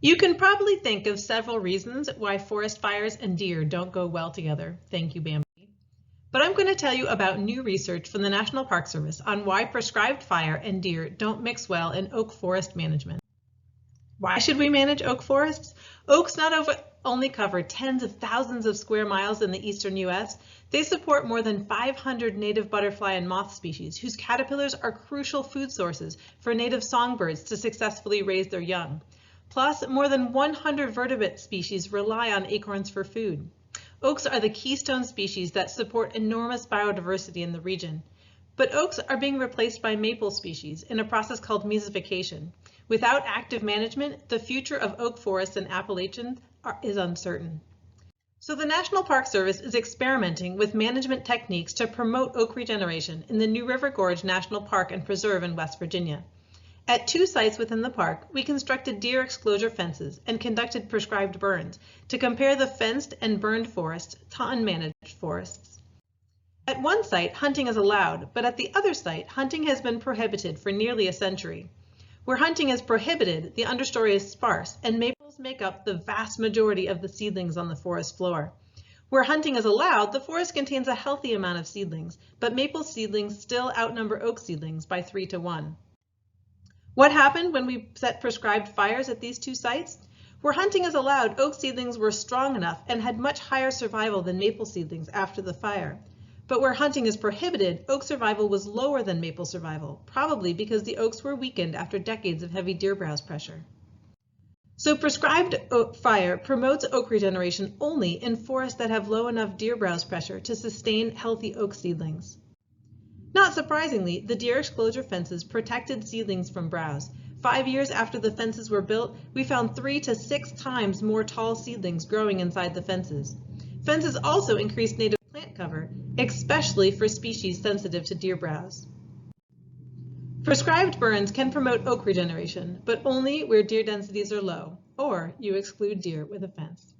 You can probably think of several reasons why forest fires and deer don't go well together. Thank you, Bambi. But I'm going to tell you about new research from the National Park Service on why prescribed fire and deer don't mix well in oak forest management. Why should we manage oak forests? Oaks not only cover tens of thousands of square miles in the eastern US, they support more than 500 native butterfly and moth species whose caterpillars are crucial food sources for native songbirds to successfully raise their young. Plus, more than 100 vertebrate species rely on acorns for food. Oaks are the keystone species that support enormous biodiversity in the region. But oaks are being replaced by maple species in a process called mesification. Without active management, the future of oak forests in Appalachian is uncertain. So the National Park Service is experimenting with management techniques to promote oak regeneration in the New River Gorge National Park and Preserve in West Virginia. At 2 sites within the park, we constructed deer exclosure fences and conducted prescribed burns to compare the fenced and burned forests to unmanaged forests. At 1 site, hunting is allowed, but at the other site, hunting has been prohibited for nearly a century. Where hunting is prohibited, the understory is sparse, and maples make up the vast majority of the seedlings on the forest floor. Where hunting is allowed, the forest contains a healthy amount of seedlings, but maple seedlings still outnumber oak seedlings by 3 to 1. What happened when we set prescribed fires at these 2 sites? Where hunting is allowed, oak seedlings were strong enough and had much higher survival than maple seedlings after the fire. But where hunting is prohibited, oak survival was lower than maple survival, probably because the oaks were weakened after decades of heavy deer browse pressure. So prescribed fire promotes oak regeneration only in forests that have low enough deer browse pressure to sustain healthy oak seedlings. Not surprisingly, the deer exclosure fences protected seedlings from browse. 5 years after the fences were built, we found 3 to 6 times more tall seedlings growing inside the fences. Fences also increased native plant cover, especially for species sensitive to deer browse. Prescribed burns can promote oak regeneration, but only where deer densities are low, or you exclude deer with a fence.